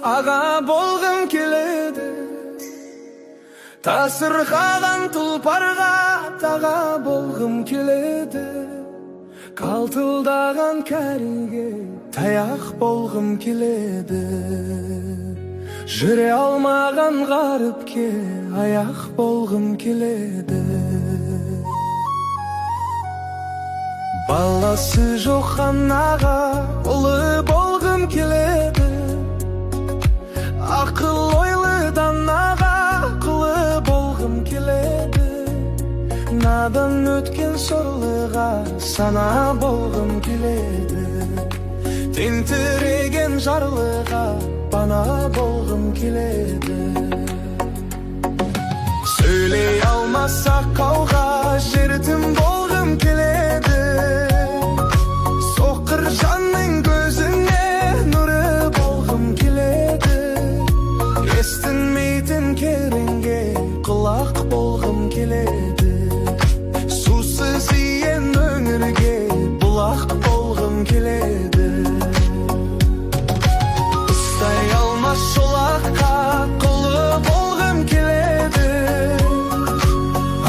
Ağa bolgum keledi. Tasırgadan tulparga taga bolgum keledi. Kaltıldagan kәріге таяқ болғым келеді. Жүре алмаған ғаріпке аяқ болғым келеді. Баласы жоқ анаға ұлы болғым келеді. Ақыл ойлы данаға құлы болғым келеді. Надан өткен сорлыға сана болғым келеді. Тентіреген жарлыға бана болғым келеді. Сөйлей алмасақ қауға жертім болғым келеді. Соққыр жанның көзіне нұры болғым келеді. Естінмейтін керенге құлақ болғым келеді. Сусыз иен өңірге бұлақ болғым келеді. Ұстай алмас жолаққа құлы болғым келеді.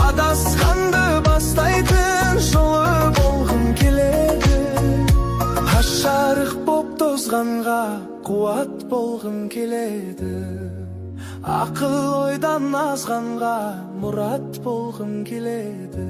Адасқанды бастайтын жолы болғым келеді. Ашарық боп тозғанға қуат болғым келеді. Ақыл ойдан азғанға мұрат болғым келеді.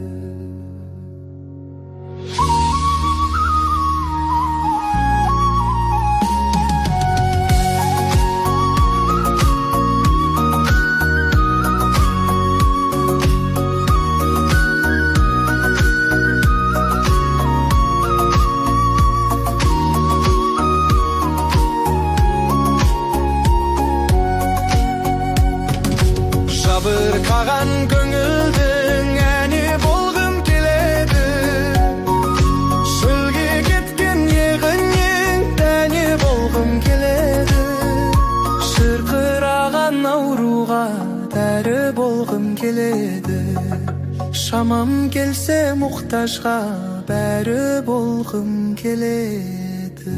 Жабырқаған көңілдің әні болғым келеді. Шөлге кеткен егіннен дәне болғым келеді. Шырқыраған ауруға дәрі болғым келеді. Шамам келсе мұқтажға бәрі болғым келеді.